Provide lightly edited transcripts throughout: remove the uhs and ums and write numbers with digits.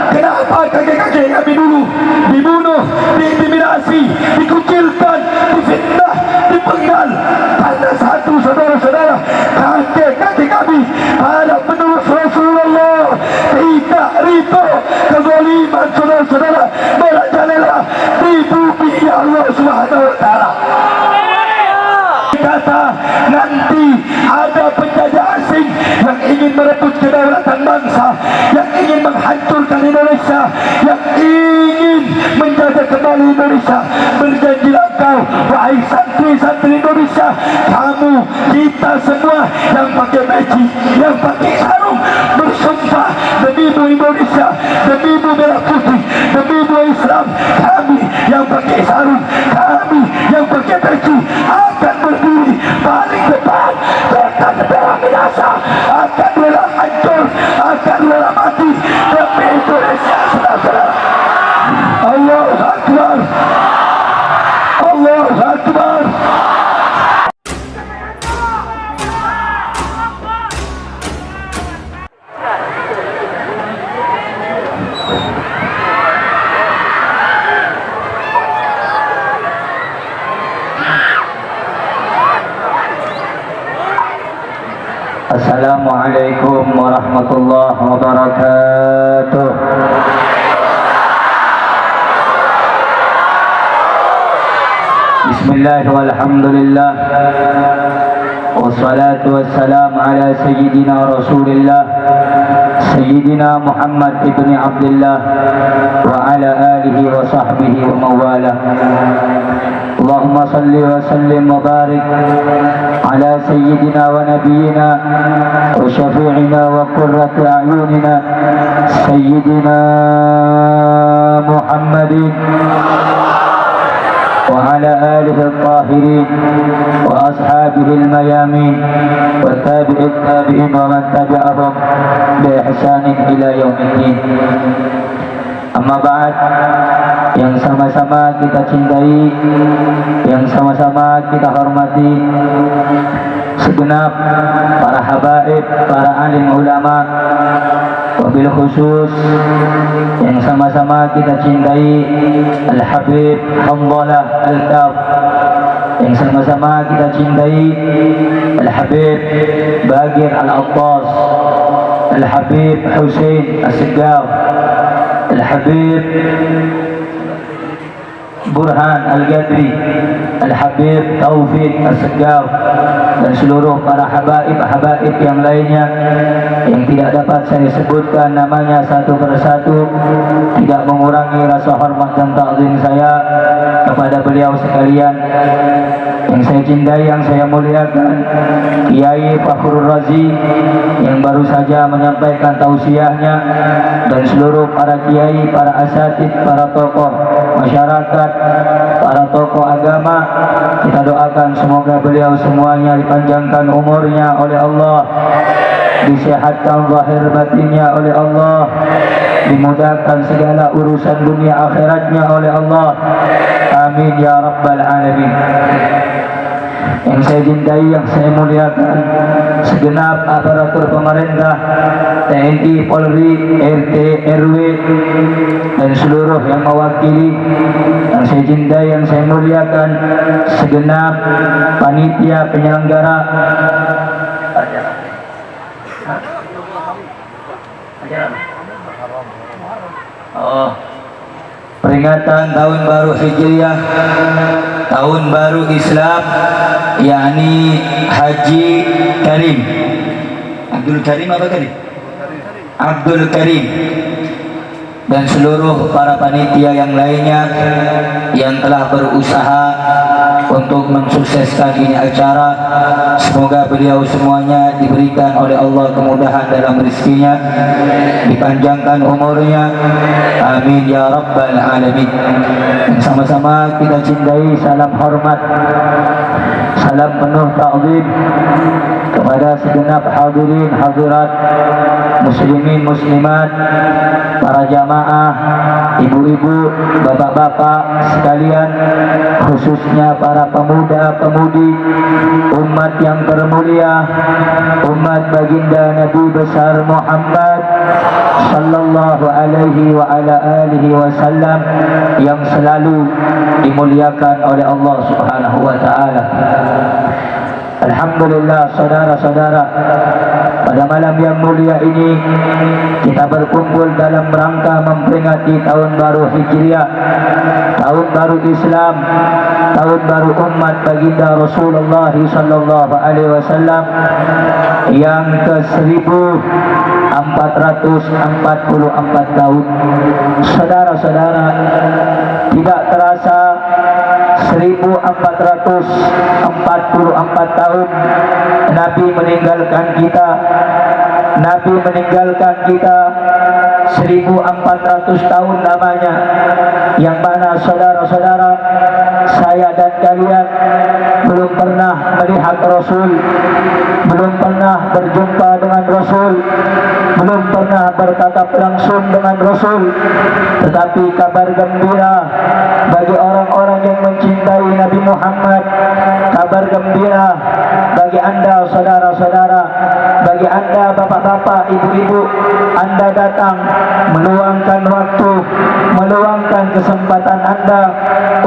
Kenapa kakek-kakek kami dulu dibunuh, diintimidasi, dikucilkan, difitnah, dipenggal? Karena satu, saudara-saudara, kakek-kakek kami para penerus Rasulullah tidak ridho kezaliman, saudara-saudara, merajalela di bumi Allah Subhanahu wa taala. Kata nanti ada penjajah asing yang ingin merebut kedaulatan bangsa, yang ingin menghancurkan Indonesia, yang ingin menjaga kembali Indonesia. Berjanjilah kau, wahai santri-santri Indonesia, kamu, kita semua yang pakai peci, yang pakai sarung, bersumpah demi Indonesia, demi merah putih, demi Islam. Kami yang pakai sarung, kami yang pakai peci akan berdiri paling depan. Akan rela binasa, akan rela hancur, akan rela mati demi Indonesia, saudara. Allahu Akbar, Allahu Akbar. Assalamualaikum warahmatullahi wabarakatuh. Bismillah walhamdulillah wassalatu wassalamu ala sayyidina Rasulillah Sayyidina Muhammad ibn Abdullah wa ala alihi wa sahbihi wa mawala. Allahumma salli wa sallim wa barik ala sayyidina wa nabiyyina wa syafi'ina wa qurrati a'yunina sayyidina Muhammadin wa ala alihi al-tahirin wa ashabihi al-mayamin wa tabi'it tabi'in wa man tabi'ahum bi ihsanin ila yaumiddin. Amma ba'd, yang sama-sama kita cintai, yang sama-sama kita hormati, segenap para habaib, para alim ulama, wabil khusus yang sama-sama kita cintai Al-Habib Hamdalah Al-Kaf, yang sama-sama kita cintai Al-Habib Bagir Al-Attas, Al-Habib Hussein As-Segaf, Al-Habib Burhan Al-Gadri, Al-Habib Taufik As-Segaf, dan seluruh para habaib yang lainnya yang tidak dapat saya sebutkan namanya satu persatu, tidak mengurangi rasa hormat dan ta'zim saya kepada beliau sekalian. Yang saya cintai, yang saya muliakan, Kiai Fakhrul Razi yang baru saja menyampaikan tausiahnya, dan seluruh para kiai, para asatid, para tokoh masyarakat, para tokoh agama, kita doakan semoga beliau semuanya dipanjangkan umurnya oleh Allah, disehatkan zahir batinnya oleh Allah, dimudahkan segala urusan dunia akhiratnya oleh Allah. Amin ya rabbal alamin. Yang saya cintai, yang saya muliakan, segenap aparatur pemerintah, TNI, Polri, RT, RW, dan seluruh yang mewakili. Yang saya cintai, yang saya muliakan, segenap panitia penyelenggara peringatan tahun baru Hijriah, tahun baru Islam, yakni Haji Karim Abdul Karim apa tadi? Abdul Karim, dan seluruh para panitia yang lainnya yang telah berusaha untuk mensukseskan ini acara. Semoga beliau semuanya diberikan oleh Allah kemudahan dalam rezekinya, dipanjangkan umurnya. Amin ya rabbal alamin. Dan sama-sama kita cintai, salam hormat, salam penuh ta'zim kepada segenap hadirin hadirat, muslimin muslimat, para jamaah, ibu-ibu, bapak-bapak sekalian, khususnya para pemuda-pemudi umat yang termulia, umat baginda Nabi besar Muhammad sallallahu alaihi wa ala alihi wasallam yang selalu dimuliakan oleh Allah Subhanahu wa taala. Alhamdulillah, saudara-saudara, pada malam yang mulia ini kita berkumpul dalam rangka memperingati tahun baru Hijriah, tahun baru Islam, tahun baru umat baginda Rasulullah sallallahu alaihi wasallam yang ke-1444 tahun. Saudara-saudara, tidak terasa 1444 tahun Nabi meninggalkan kita. Nabi meninggalkan kita 1400 tahun lamanya, yang mana saudara-saudara, saya dan kalian belum pernah melihat Rasul, belum pernah berjumpa dengan Rasul, belum pernah bertatap langsung dengan Rasul. Tetapi kabar gembira bagi orang-orang yang mencintai Nabi Muhammad, kabar gembira bagi anda saudara-saudara, bagi anda bapak-bapak, ibu-ibu, anda datang meluangkan waktu, meluangkan kesempatan anda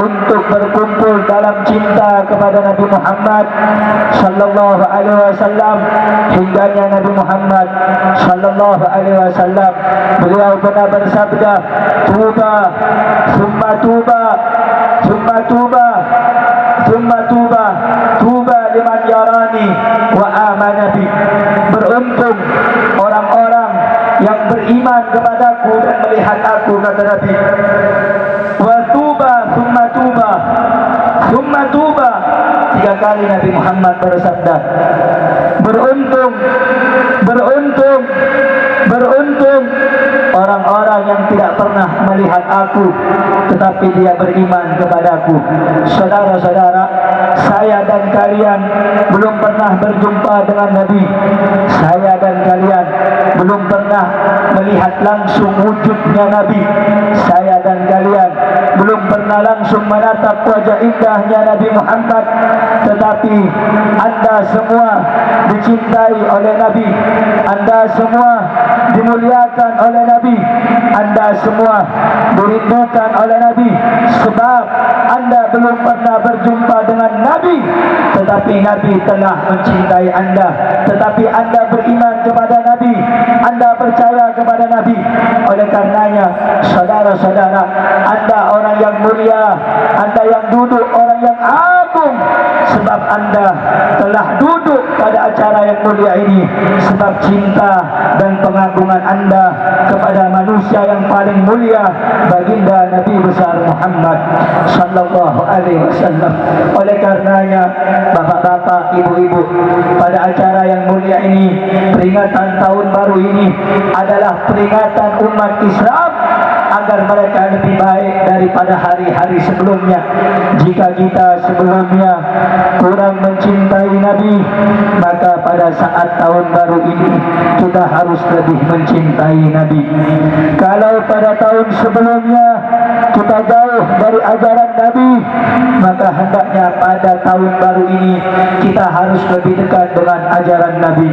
untuk berkumpul dalam cinta kepada Nabi Muhammad sallallahu alaihi wasallam. Hingganya Nabi Muhammad sallallahu alaihi wasallam, beliau pernah bersabda, tuba summa tuba summa tuba summa tuba tuba liman yarani wa amana bi. Beruntung orang-orang yang beriman kepadaku dan melihat aku, kata Nabi. Wa tuba summa tuba summa tuba, 3 kali Nabi Muhammad bersabda. Beruntung, beruntung, beruntung orang-orang yang tidak pernah melihat aku tetapi dia beriman kepadaku. Saudara-saudara, saya dan kalian belum pernah berjumpa dengan Nabi. Saya dan kalian belum pernah melihat langsung wujudnya Nabi. Saya dan kalian belum pernah langsung menatap wajah indahnya Nabi Muhammad. Tetapi anda semua dicintai oleh Nabi, anda semua dimuliakan oleh Nabi, anda semua dirindukan oleh Nabi. Sebab anda belum pernah berjumpa dengan Nabi, tetapi Nabi telah mencintai anda. Tetapi anda beriman kepada Nabi, anda percaya kepada Nabi. Oleh karenanya, saudara-saudara, anda orang yang mulia, anda yang duduk orang yang agung, sebab anda telah duduk pada acara yang mulia ini sebab cinta dan pengagungan anda kepada manusia yang paling mulia, baginda Nabi besar Muhammad sallallahu alaihi wasallam. Oleh karenanya, bapak-bapak, ibu-ibu, pada acara yang mulia ini, peringatan tahun baru ini adalah peringatan umat Islam agar mereka lebih baik daripada hari-hari sebelumnya. Jika kita sebelumnya kurang mencintai Nabi, maka pada saat tahun baru ini kita harus lebih mencintai Nabi. Kalau pada tahun sebelumnya kita jauh dari ajaran Nabi, maka hendaknya pada tahun baru ini kita harus lebih dekat dengan ajaran Nabi.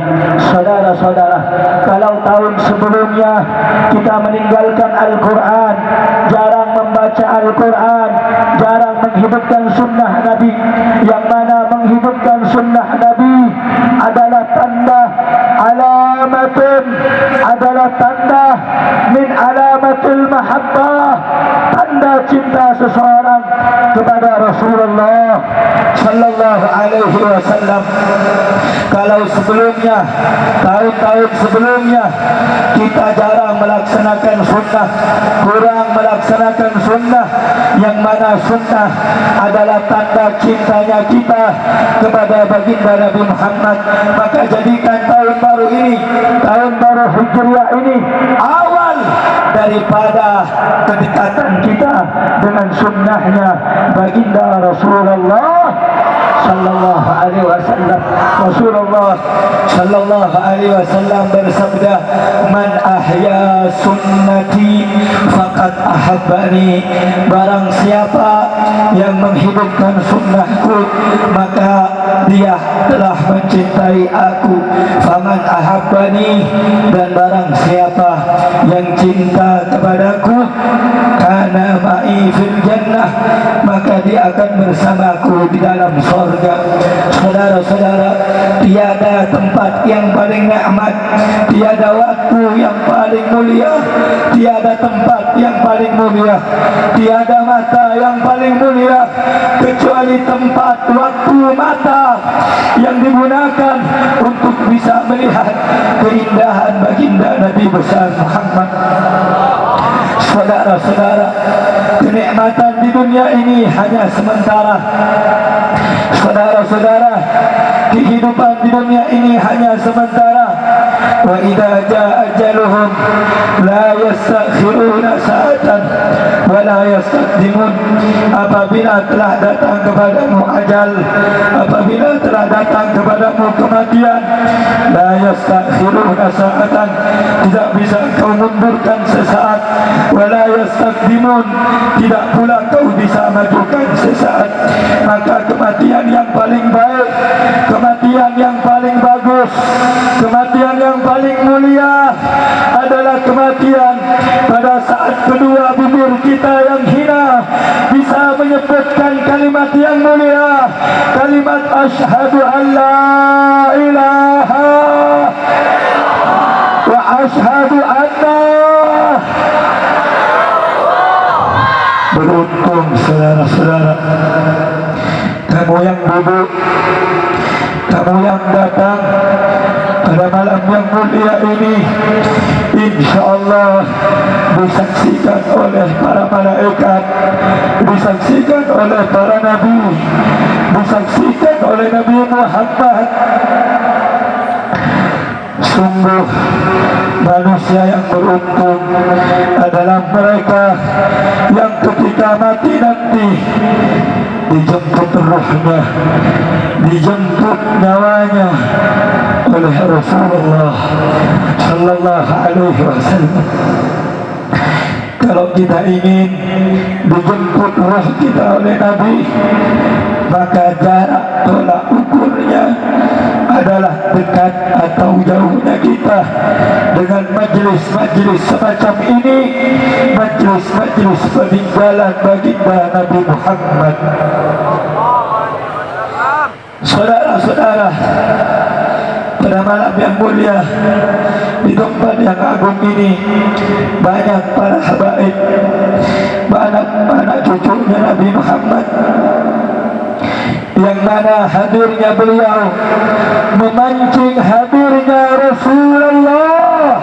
Saudara-saudara, kalau tahun sebelumnya kita meninggalkan Al-Quran, jarang membaca Al-Quran, jarang menghidupkan sunnah Nabi, yang mana menghidupkan sunnah Nabi adalah tanda, alamatun, adalah tanda min alamatul mahabbah, tanda cinta seseorang kepada Rasulullah sallallahu alaihi wasallam. Kalau sebelumnya, tahun-tahun sebelumnya kita jarang melaksanakan sunnah, kurang melaksanakan sunnah, yang mana sunnah adalah tanda cintanya kita kepada baginda Nabi Muhammad, maka jadikan tahun baru ini, tahun baru Hijriah ini, awal daripada kedekatan kita dengan sunnahnya baginda Rasulullah sallallahu alaihi wasallam. Rasulullah sallallahu alaihi wasallam bersabda, "Man ahya sunnati faqad ahabbani." Barang siapa yang menghidupkan sunnahku, maka dia telah mencintai aku. Faman ahabbani, dan barang siapa yang cinta kepadaku, kana ma'i fil jannah, maka dia akan bersamaku di dalam surga. Saudara-saudara, tiada tempat yang paling nikmat, tiada waktu yang paling mulia, tiada tempat yang paling mulia, tiada mata yang paling mulia kecuali tempat waktu mata yang digunakan untuk bisa melihat keindahan baginda Nabi besar Muhammad. Saudara-saudara, kenikmatan di dunia ini hanya sementara. Saudara-saudara, kehidupan di dunia ini hanya sementara. Wa idza jaa ajaluhum la yastakhiruna sa'atan wa la yastaqdimun. Apabila telah datang kepadamu ajal, apabila telah datang kepadamu kematian, la yastakhiruna sa'atan, tidak bisa kau mundurkan sesaat, wa la yastaqdimun, tidak pula kau bisa majukan sesaat. Maka kematian yang paling baik, kematian yang paling bagus, kematian yang paling mulia adalah kematian pada saat kedua bibir kita yang hina bisa menyebutkan kalimat yang mulia, kalimat asyhadu an la ilaha wa asyhadu anna. Beruntung saudara-saudara, kamu yang duduk, kamu yang datang pada malam yang mulia ini, insyaallah disaksikan oleh para malaikat, disaksikan oleh para nabi, disaksikan oleh Nabi Muhammad. Sungguh manusia yang beruntung adalah mereka yang ketika mati nanti dijemput ruhnya, dijemput nyawanya oleh Rasulullah sallallahu alaihi wasallam. Kalau kita ingin dijemput roh kita oleh Nabi, maka jarak tolak ukurnya adalah dekat atau jauhnya kita dengan majlis-majlis semacam ini, majlis-majlis peninggalan baginda Nabi Muhammad. Saudara-saudara, pada malam yang mulia di tempat yang agung ini, banyak para habaib, banyak anak cucunya Nabi Muhammad, yang mana hadirnya beliau memancing hadirnya Rasulullah.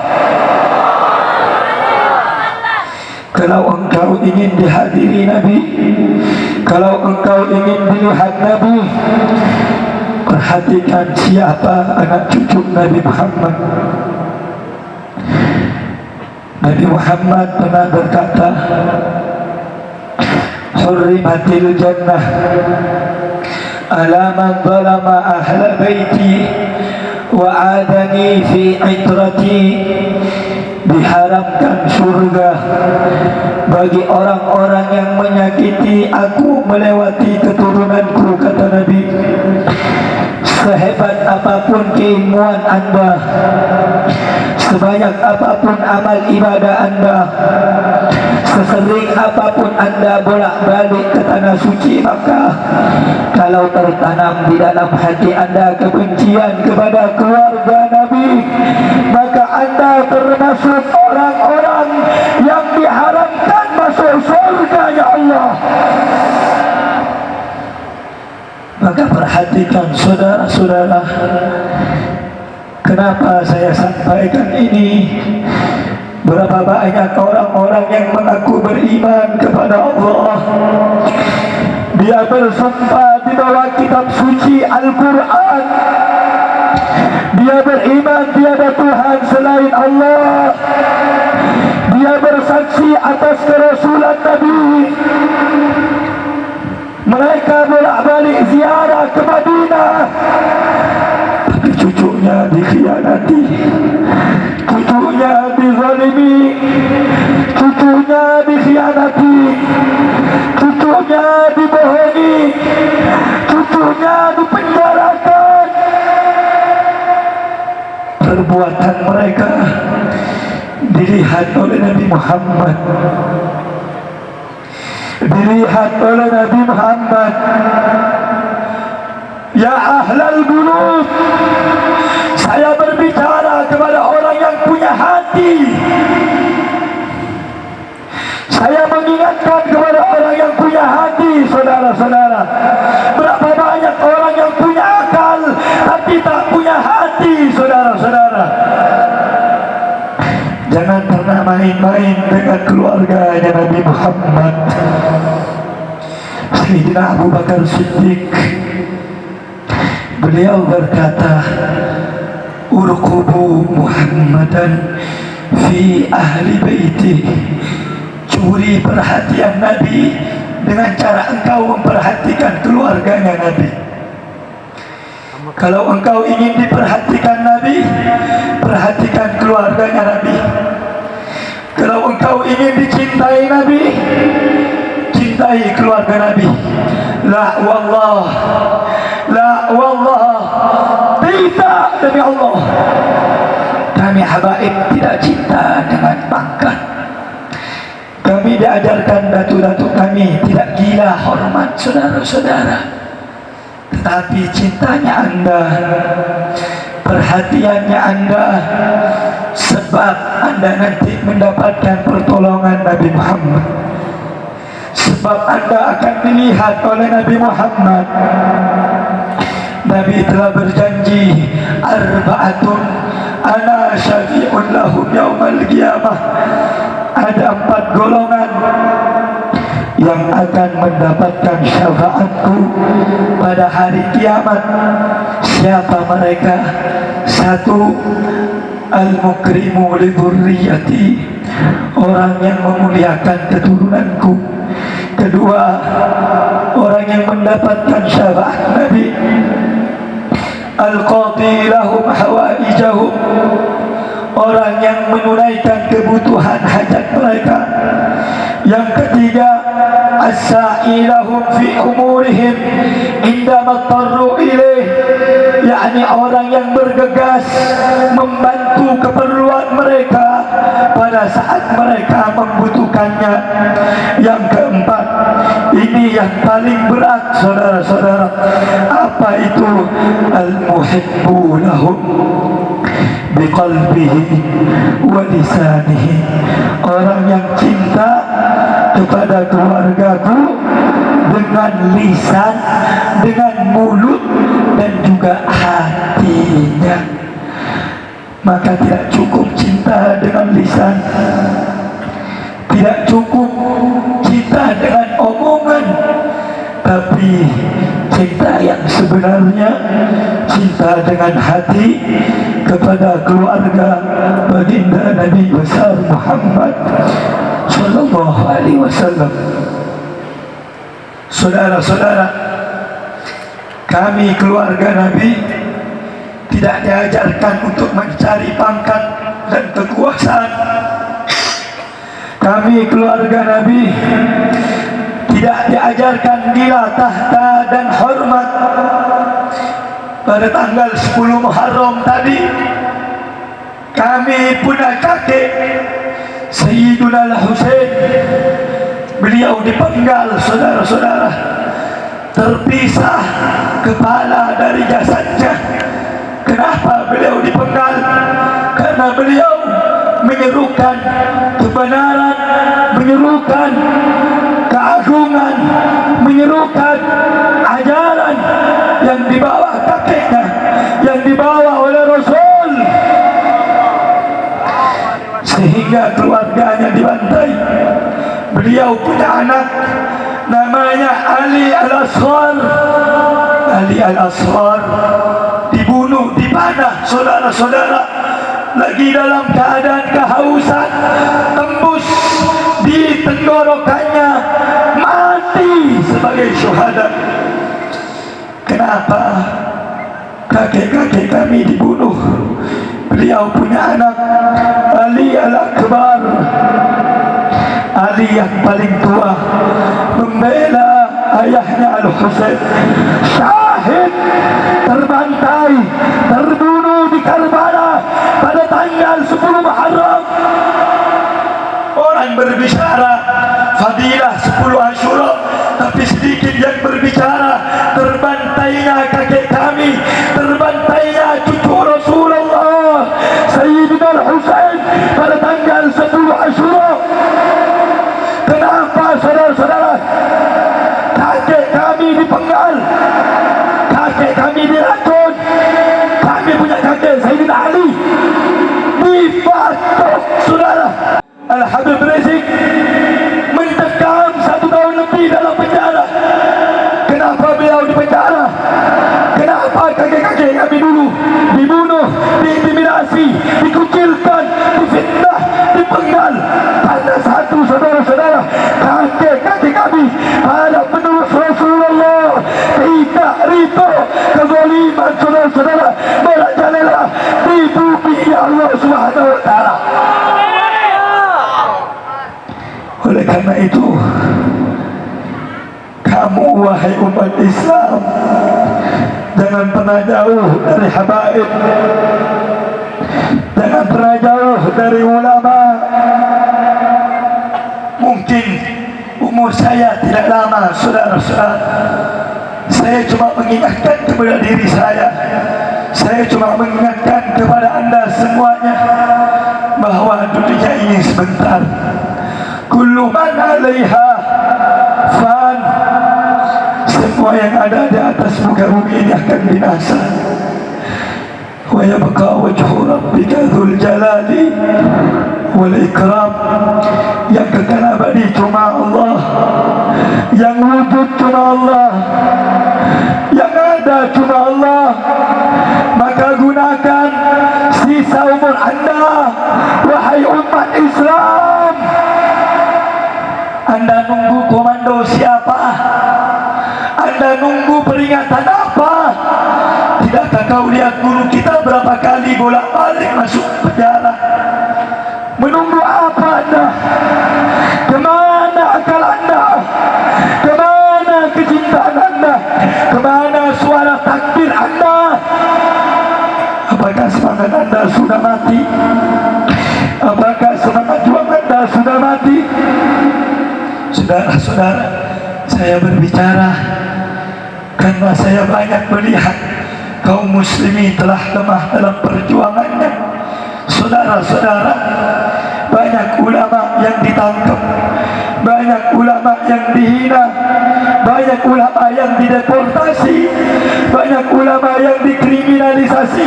Kalau engkau ingin dihadiri Nabi, kalau engkau ingin dilihat Nabi, perhatikan siapa anak cucu Nabi Muhammad. Nabi Muhammad pernah berkata, hurrimatil jannah ala man zalama ahla baiti wa adani fi itrati. Diharamkan surga bagi orang-orang yang menyakiti aku melewati keturunanku, kata Nabi. Sehebat apapun keilmuan anda, sebanyak apapun amal ibadah anda, sesering apapun anda bolak-balik ke tanah suci Makkah, kalau tertanam di dalam hati anda kebencian kepada keluarga Nabi, maka anda termasuk orang-orang yang diharamkan masuk surga, ya Allah. Maka perhatikan saudara-saudara, kenapa saya sampaikan ini. Berapa banyak orang-orang yang mengaku beriman kepada Allah, dia bersumpah di bawah kitab suci Al-Quran, dia beriman tiada Tuhan selain Allah, dia bersaksi atas kerasulan Nabi, Mereka bolak-balik ziarah ke Madinah, tapi cucunya dikhianati, cucunya dizalimi, cucunya dikhianati, cucunya dibohongi, cucunya dipenjarakan. Perbuatan mereka dilihat oleh Nabi Muhammad, dilihat oleh Nabi Muhammad. Ya ahlal qulub, saya berbicara kepada orang yang punya hati. Saya mengingatkan kepada orang yang punya hati, saudara-saudara. Berapa banyak orang yang punya akal tapi tak punya hati, saudara-saudara. Jangan pernah main-main dengan keluarganya Nabi Muhammad. Sayyidina Abu Bakar Siddiq, beliau berkata, urqubu Muhammadan fi ahli baiti. Curi perhatian Nabi dengan cara engkau memperhatikan keluarganya Nabi. Kalau engkau ingin diperhatikan Nabi, perhatikan keluarganya Nabi. Kalau engkau ingin dicintai Nabi, cintai keluarga Nabi. La wallah, la wallah, tidak demi Allah, kami habaib tidak cinta dengan pangkat. Kami diajarkan datuk-datuk kami tidak gila hormat, saudara-saudara. Tetapi cintanya Anda, perhatiannya Anda, sebab Anda nanti mendapatkan pertolongan Nabi Muhammad. Sebab Anda akan dilihat oleh Nabi Muhammad. Nabi telah berjanji, arba'atun ana syafi'un lahum yaumal qiyamah. Ada 4 golongan yang akan mendapatkan syafaatku pada hari kiamat. Siapa mereka? 1, al-mukrimu li dzurriyyati, orang yang memuliakan keturunanku. 2, orang yang mendapatkan syafaat Nabi, al-qadi lahum hawaijahum, orang yang menunaikan kebutuhan hajat mereka. Yang 3, as-sa'ilahum fi umurihim indama tarru ilaih, yakni orang yang bergegas membantu keperluan mereka pada saat mereka membutuhkannya. Yang 4, ini yang paling berat, saudara-saudara. Apa itu? Al-muhibbu lahum biqalbihi wa lisanihi, orang yang cinta kepada keluargaku dengan lisan, dengan mulut, dan juga hatinya. Maka tidak cukup cinta dengan lisan, tidak cukup cinta dengan omongan, tapi cinta yang sebenarnya, cinta dengan hati kepada keluarga baginda Nabi besar Muhammad sallallahu alaihi wasallam. Saudara-saudara, kami keluarga Nabi tidak diajarkan untuk mencari pangkat dan kekuasaan. Kami keluarga Nabi tidak diajarkan gila tahta dan hormat. Pada tanggal 10 Muharram tadi, kami punya kakek Sayyiduna Al-Husain, beliau dipenggal, saudara-saudara, terpisah kepala dari jasadnya. Kenapa beliau dipenggal? Karena beliau menyerukan kebenaran, menyerukan keagungan, menyerukan ajaran yang dibawa kakeknya, yang dibawa oleh Rasul, sehingga keluarganya dibantai. Beliau punya anak namanya Ali Al-Asghar. Ali Al-Asghar dibunuh, dipanah, saudara-saudara, lagi dalam keadaan kehausan, tembus di tenggorokannya, mati sebagai sebagai syuhada. Kenapa kakek-kakek kami dibunuh? Beliau punya anak Ali Al-Akbar, Ali yang paling tua, membela ayahnya Al-Husain. Syahid, terbantai, terbunuh di Karbala pada tanggal 10 Muharram. Orang berbicara fadilah 10 Asyura, tapi sedikit yang berbicara terbantainya kakek kami, terbantainya cucu Rasulullah Sayyidina Al-Husain pada tanggal 10 Asyura. Kenapa saudara-saudara? Kakek kami dipenggal, kakek kami diracun. Kami punya kakek Sayyidina Ali dipatok, saudara. Al-Habib Rizik mendekam 1 tahun lebih dalam penjara. Kenapa beliau di penjara? Kenapa kakek-kakek kami dulu dibunuh, diintimidasi, dikucilkan, difitnah, dipenggal? Karena satu, saudara-saudara, kakek-kakek kami pada penerus Rasulullah tidak rito kezaliman, saudara-saudara, merajalela di bumi Allah Subhanahu wa Ta'ala. Oleh karena itu, kamu wahai umat Islam, jangan pernah jauh dari habaib, jangan pernah jauh dari ulama. Mungkin umur saya tidak lama, saudara-saudara. Saya cuma mengingatkan kepada diri saya cuma mengingatkan kepada anda semuanya bahwa dunia ini sebentar. Kullu man 'alaiha fan. Semua yang ada di atas muka bumi ini akan binasa. Wa yabqa wajhu rabbika dzul jalali wal ikram. Yang kekal abadi cuma Allah, yang wujud cuma Allah, yang ada cuma Allah. Maka gunakan sisa umur anda, wahai umat Islam. Anda nunggu komando siapa? Anda nunggu peringatan apa? Tidakkah kau lihat guru kita berapa kali bolak-balik masuk penjara? Menunggu apa anda? Kemana akal anda? Kemana kecintaan anda? Kemana suara takbir anda? Apakah semangat anda sudah mati? Apakah semangat juang anda sudah mati? Saudara-saudara, saya berbicara karena saya banyak melihat kaum muslimin telah lemah dalam perjuangannya. Saudara-saudara, banyak ulama yang ditangkap, banyak ulama yang dihina, banyak ulama yang dideportasi, banyak ulama yang dikriminalisasi.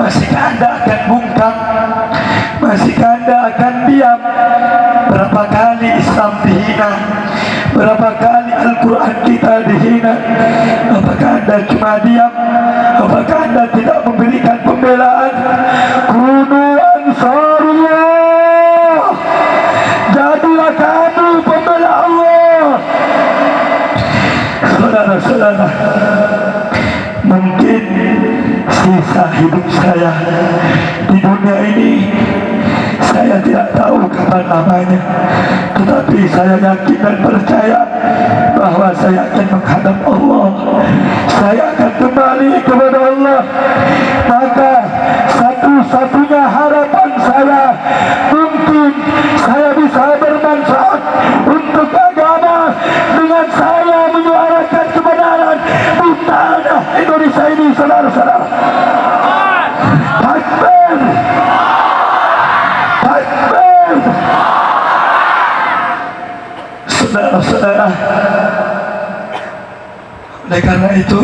Masihkah anda akan bungkam? Masihkah anda akan diam? Berapa kali Islam dihina, berapa kali Al-Quran kita dihina? Apakah anda cuma diam? Apakah anda tidak memberikan pembelaan? Kunu ansarullah, jadilah kamu pembela Allah. Saudara-saudara, mungkin sisa hidup saya di dunia ini saya tidak tahu kapan namanya, tetapi saya yakin dan percaya bahwa saya akan menghadap Allah, saya akan kembali kepada Allah. Maka satu-satunya harapan saya, mungkin saya bisa bermanfaat untuk agama dengan saya menyuarakan kebenaran di tanah Indonesia ini, saudara-saudara. Takbir, takbir. Saudara-saudara, oleh karena itu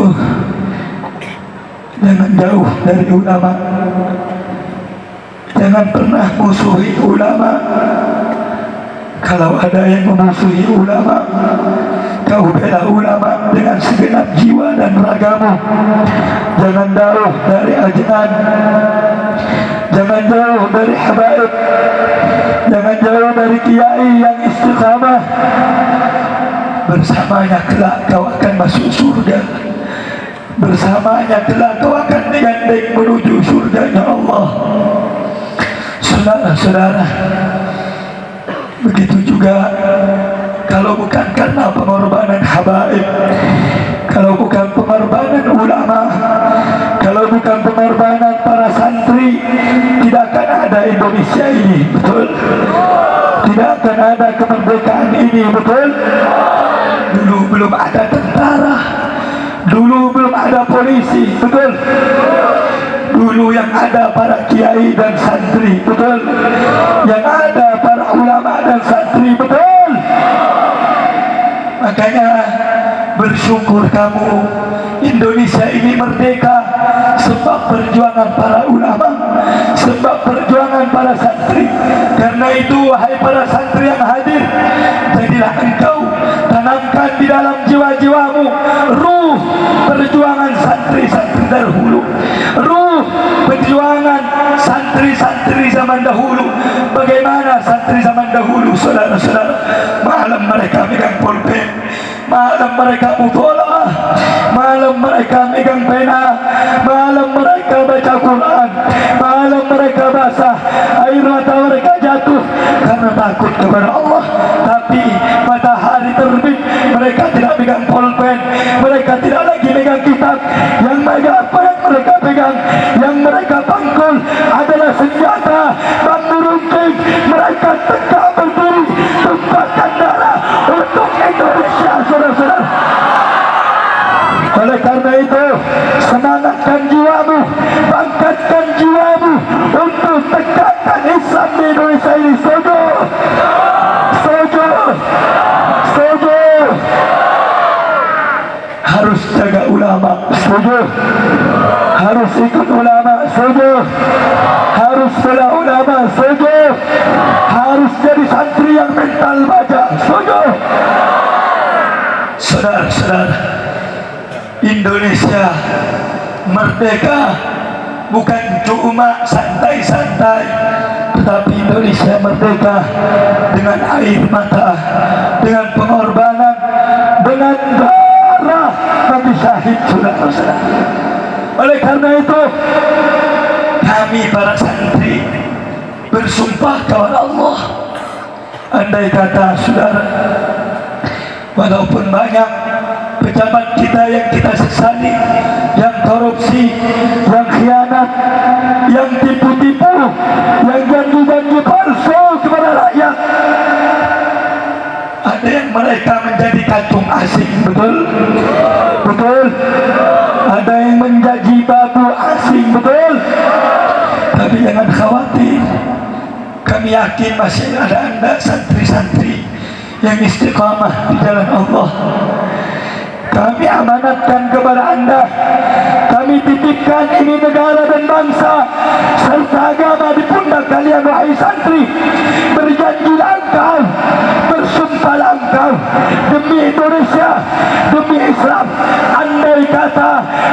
jangan jauh dari ulama, jangan pernah musuhi ulama. Kalau ada yang memusuhi ulama, kau bela ulama dengan segenap jiwa dan ragamu. Jangan jauh dari ajaran, jangan jauh dari habaib, jangan jauh dari kiai yang istiqamah. bersamanya kelak kau akan masuk surga, bersamanya kelak kau akan digandeng menuju surganya Allah. Saudara-saudara, begitu juga kalau bukan karena pengorbanan habaib, kalau bukan pengorbanan ulama, kalau bukan pengorbanan para santri, tidak akan ada Indonesia ini, betul? Tidak akan ada kemerdekaan ini, betul? Dulu belum ada tentara, dulu belum ada polisi, betul? Dulu yang ada para kiai dan santri, betul? Yang ada para ulama dan santri, betul? Makanya bersyukur kamu, Indonesia ini merdeka sebab perjuangan para ulama, sebab perjuangan para santri. Karena itu wahai para santri yang hadir, jadilah engkau tanamkan di dalam jiwa-jiwamu ruh perjuangan santri-santri dahulu, ruh perjuangan santri-santri zaman dahulu. Bagaimana santri zaman dahulu, saudara-saudara? Malam mereka megang pulpen, malam mereka mutola'ah, malam mereka megang pena, malam mereka baca Quran, malam mereka basah, air mata mereka jatuh karena takut kepada Allah. Tapi matahari terbit, mereka tidak megang pulpen, mereka tidak lagi megang kitab. Yang megang apa yang mereka pegang, yang mereka pangkul adalah senjata bambu runcing. Mereka tegak berdiri, tumpahkan darah untuk Indonesia, saudara-saudara. Oleh karena itu, semangatkan jiwamu, bangkitkan jiwamu untuk tegakkan Islam di Indonesia ini. Setuju? Setuju? Setuju? Harus jaga ulama, setuju? Harus ikut ulama, setuju? Harus bela ulama, setuju? Harus jadi santri yang mental baja, setuju? Saudara-saudara, Indonesia merdeka bukan cuma santai-santai, tetapi Indonesia merdeka dengan air mata, dengan pengorbanan, dengan darah Nabi syahid, saudara-saudara. Oleh karena itu, kami para santri bersumpah kepada Allah, andai kata saudara, walaupun banyak pejabat kita yang kita sesali, yang korupsi, yang khianat, yang tipu-tipu, yang janji-janji palsu kepada rakyat, ada yang mereka menjadi kacung asing, betul? Betul? Ada yang menjadi babu asing, betul? Tapi jangan khawatir, kami yakin masih ada anda santri-santri yang istiqamah di jalan Allah. Kami amanatkan kepada anda, kami titipkan ini negara dan bangsa serta agama di pundak kalian, wahai santri. Berjanjilah engkau, bersumpahlah engkau demi Indonesia, demi Islam. Andai kata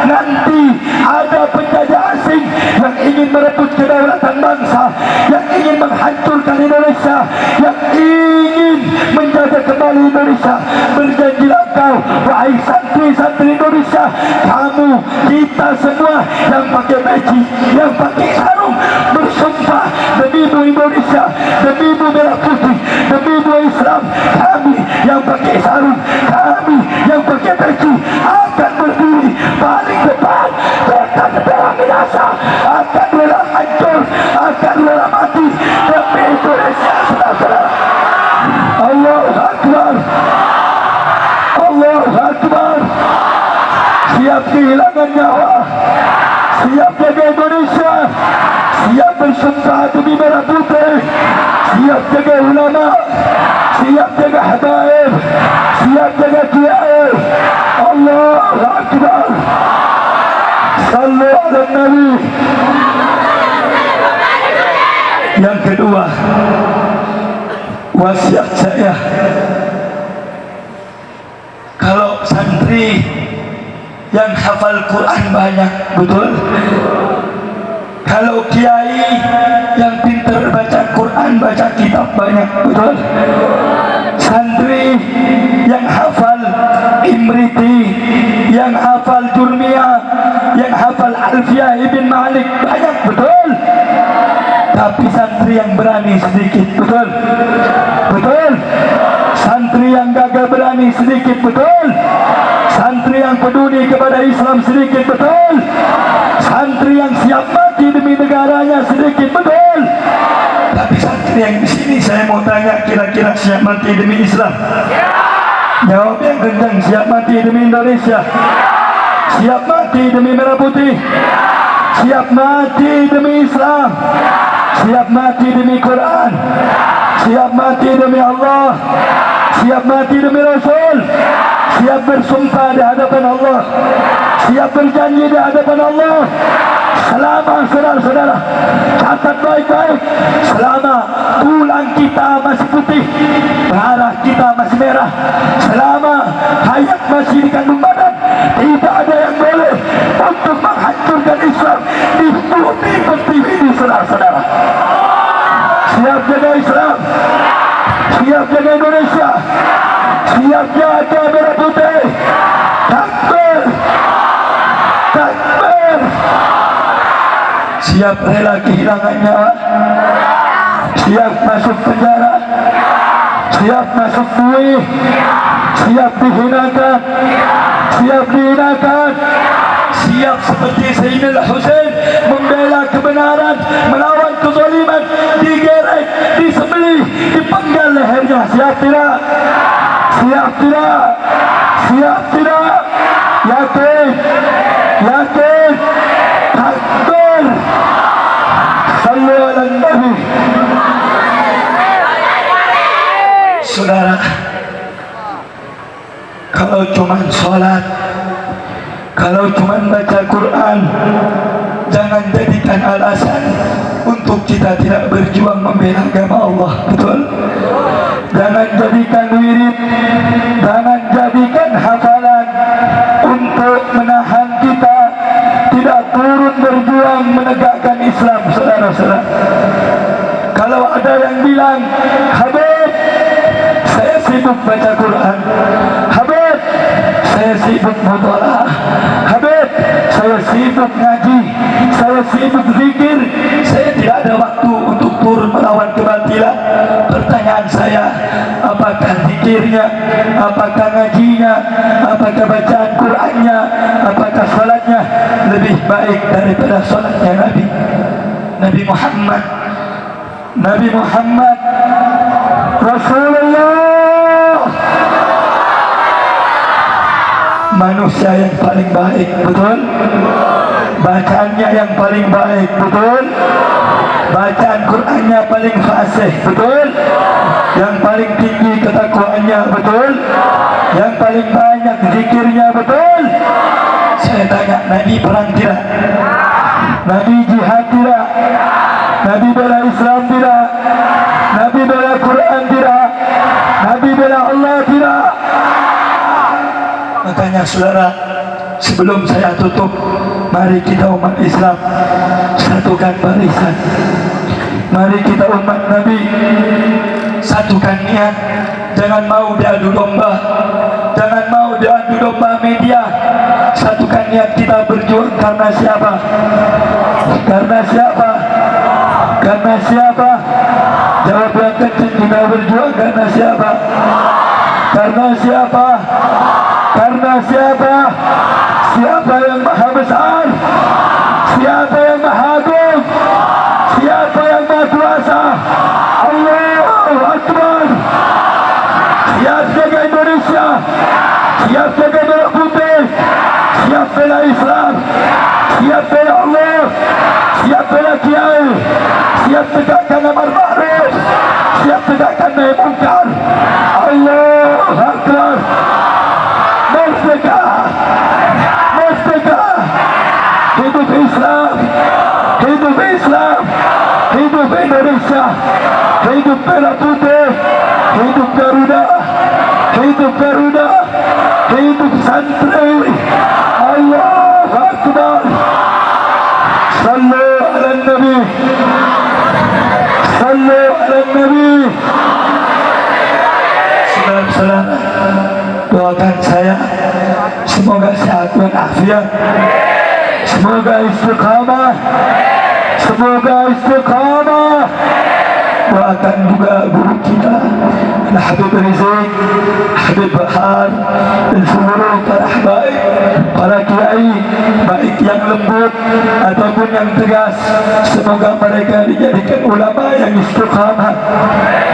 nanti ada penjajah asing yang ingin merebut kedaulatan bangsa, yang ingin menghancurkan Indonesia, yang ingin menjaga kembali Indonesia, berjanjilah engkau, wahai santri-santri Indonesia, kamu, kita semua yang pakai peci, yang pakai sarung, bersumpah demi Indonesia, demi merah putih, demi Islam. Kami yang pakai sarung, kami yang pakai peci akan berdiri paling depan, akan bela binasa, akan bela hancur, akan bela mati demi Indonesia, saudara-saudara. Allahu Akbar, Allahu Akbar. Siap kehilangan nyawa, siap jaga Indonesia, siap bersumpah demi merah putih, siap jaga ulama, siap jaga habaib, siap jaga kiai. Allahu Akbar. Sallu ala Nabi. Yang kedua, wasiat saya, kalau santri yang hafal Quran banyak, betul? Kalau kiai yang pintar baca Quran, baca kitab banyak, betul? Santri yang hafal tapi santri yang berani sedikit, betul? Betul? Santri yang gagah berani sedikit, betul? Santri yang peduli kepada Islam sedikit, betul? Santri yang siap mati demi negaranya sedikit, betul? Tapi santri yang di sini saya mau tanya, kira-kira siap mati demi Islam? Jawab yang kencang, siap mati demi Indonesia? Siap mati demi merah putih? Siap mati demi Islam? Siap mati demi Quran? Siap mati demi Allah? Siap mati demi Rasul? Siap bersumpah di hadapan Allah? Siap berjanji di hadapan Allah? Selama saudara-saudara, catat baik-baik, selama tulang kita masih putih, darah kita masih merah, selama hayat masih di kandung badan, tidak ada yang boleh untuk menghancurkan Islam di bumi pertiwi ini, saudara-saudara. Siap jaga Islam, siap jaga Indonesia, siap jaga merah putih. Takbir, takbir. Siap rela kehilangan nyawa, siap masuk penjara, siap masuk buih, siap dihinakan, siap dihinakan, siap seperti Sayyidina Husain membela kebenaran, melawan kezaliman, digerek, disembelih, dipenggal lehernya. Siap tidak? Siap tidak? Siap tidak? Yakin? Yakin? Takbir. Sallu ala Nabi. Saudara, kalau cuma sholat, kalau cuma baca Quran, jangan jadikan alasan untuk kita tidak berjuang membela agama Allah, betul? Jangan jadikan wirid, jangan jadikan hafalan untuk menahan kita tidak turun berjuang menegakkan Islam, saudara-saudara. Kalau ada yang bilang, Habib, saya sibuk baca Quran, Habib, saya sibuk mutalaah, Habib, saya sibuk ngaji, saya sibuk zikir, saya tidak ada waktu untuk turun melawan kebatilan. Pertanyaan saya, apakah zikirnya, apakah ngajinya, apakah bacaan Qurannya, apakah salatnya lebih baik daripada salatnya Nabi Muhammad? Nabi Muhammad Rasulullah, manusia yang paling baik, betul? Bacaannya yang paling baik, betul? Bacaan Qurannya paling fasih, betul? Yang paling tinggi ketakwaannya, betul? Yang paling banyak zikirnya, betul? Saya tanya, Nabi perang tidak? Nabi jihad tidak? Nabi bela Islam tidak? Nabi bela Quran tidak? Nabi bela Allah tidak? Makanya saudara, sebelum saya tutup, mari kita umat Islam satukan barisan. Mari kita umat Nabi satukan niat. Jangan mau diadu domba, jangan mau diadu domba media. Satukan niat kita berjuang karena siapa? Karena siapa? Karena siapa? Jawab yang kencang, kita berjuang karena siapa? Karena siapa? Karena siapa? Siapa yang maha besar? Siapa yang maha agung? Siapa yang maha kuasa? Allahu Akbar. Siap jaga Indonesia, siap jaga merah putih, siap bela Islam, siap bela Allah, siap bela kiai, siap tegakkan amar ma'ruf, siap tegakkan nahi mungkar. Allahu Akbar. Merdeka, merdeka. Hidup Islam, hidup Islam, hidup Indonesia, hidup merah putih, hidup Garuda, hidup Garuda, hidup santri. Allahu Akbar. Sallu ala Nabi, sallu ala Nabi. Saudara-saudara, doakan saya semoga sehat walafiat, semoga istiqamah, semoga istiqamah. Allah. Doakan juga guru kita Al-Habib Rizik, Habib Bahar, dan seluruh para habaib, para kiai, baik yang lembut ataupun yang tegas. Semoga mereka dijadikan ulama yang istiqamah,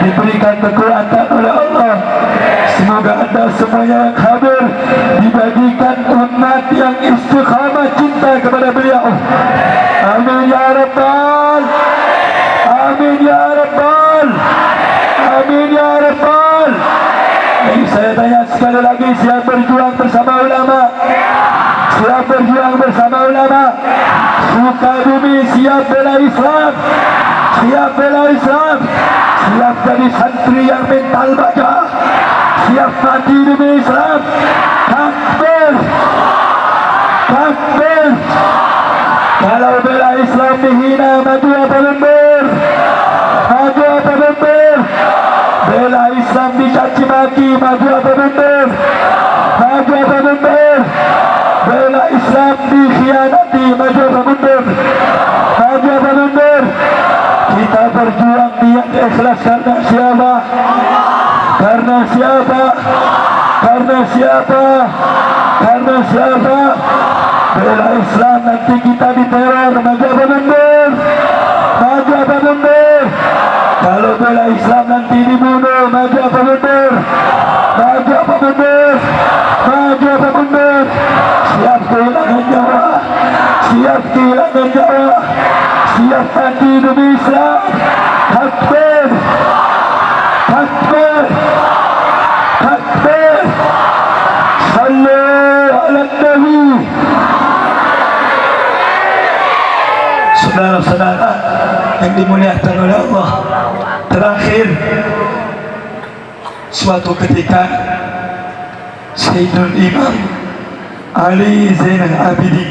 diberikan kekuatan oleh Allah. Semoga anda semuanya yang hadir dibagikan umat yang istiqamah cinta kepada beliau. Amin ya Rabbal. Amin ya Rabbal. Amin ya Rabbal. Jadi saya tanya sekali lagi, siap berjuang bersama ulama? Siap berjuang bersama ulama? Sukabumi siap bela Islam? Siap bela Islam? Siap jadi santri yang mental baja? Siap mati demi Islam? Takbir! Takbir! Kalau bela Islam dihina, maju apa mundur? Maju apa mundur? Bela Islam dicaci maki, maju apa mundur? Maju apa mundur? Bela Islam dikhianati, maju apa mundur? Maju apa mundur? Kita berjuang niat ikhlas karena siapa? Karena siapa? Karena siapa? Karena siapa? Bela Islam, nanti kita diteror, maju apa mundur? Maju apa mundur? Kalau bela Islam nanti dibunuh, maju apa mundur? Maju apa mundur? Maju apa mundur? Siap kehilangan nyawa, siap kehilangan nyawa, siap mati demi Islam. Takbir! Takbir! Takbir! Sallu ala Nabi. Saudara-saudara yang dimuliakan oleh Allah, terakhir suatu ketika Sayyidul Imam Ali Zainal Abidin,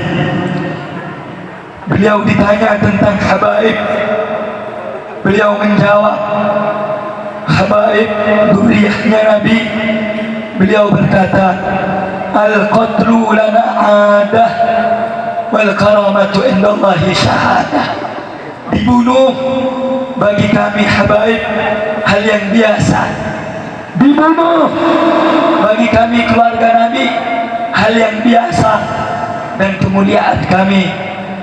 beliau ditanya tentang habaib, beliau menjawab habaib dzurriyyahnya Nabi. Beliau berkata, al-qatlu lana adah wal karamatu indallahi syahadah. Dibunuh bagi kami habaib hal yang biasa. Dibunuh bagi kami keluarga Nabi hal yang biasa. Dan kemuliaan kami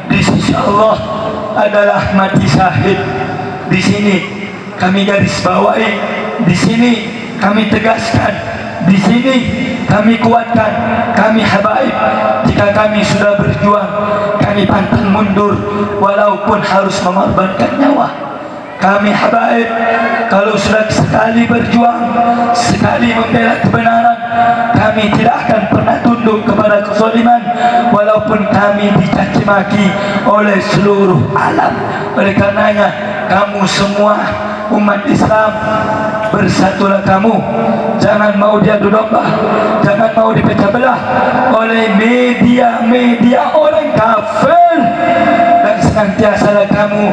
di sisi Allah adalah mati syahid. Di sini kami garis bawahi, di sini kami tegaskan, di sini kami kuatkan, kami habaib. Jika kami sudah berjuang, kami pantang mundur walaupun harus mengorbankan nyawa. Kami habaib, kalau sudah sekali berjuang, sekali membela kebenaran, kami tidak akan pernah tunduk kepada kezaliman walaupun kami dicaci maki oleh seluruh alam. Oleh karenanya, kamu semua umat Islam, bersatulah kamu. Jangan mau diadu domba, jangan mau dipecah belah oleh media-media orang kafir. Dan senantiasalah kamu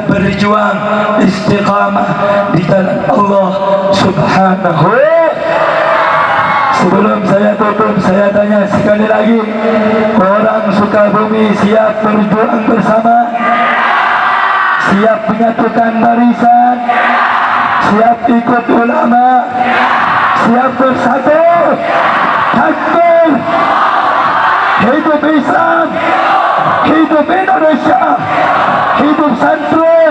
berjuang istiqamah di jalan Allah Subhanahu. Sebelum saya tutup, saya tanya sekali lagi, orang Sukabumi siap berjuang bersama? Siap menyatukan barisan? Siap ikut ulama? Siap bersatu? Takbir! Hidup Islam! Hidup Indonesia! Hidup santri!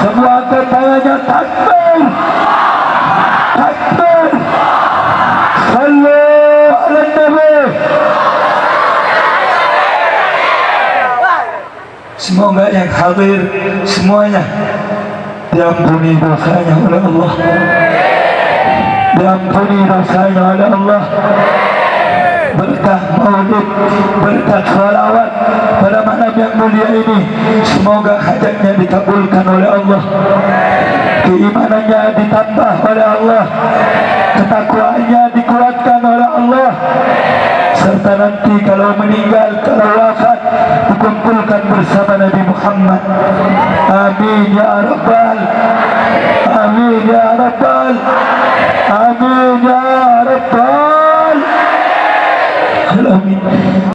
Semua angkat tangannya, takbir! Takbir! Sallu ala Nabi! Semoga yang hadir semuanya diampuni dosanya oleh Allah, diampuni dosanya oleh Allah. Berkah maulid, berkah salawat pada malam yang mulia ini, semoga hajatnya dikabulkan oleh Allah, keimanannya ditambah oleh Allah, ketakwaannya dikuatkan oleh Allah, serta nanti kalau meninggal, kalau wafat, dikumpulkan bersama Nabi Muhammad. Amin ya Rabbal. Amin ya Rabbal. Amin ya Rabbal. Amin.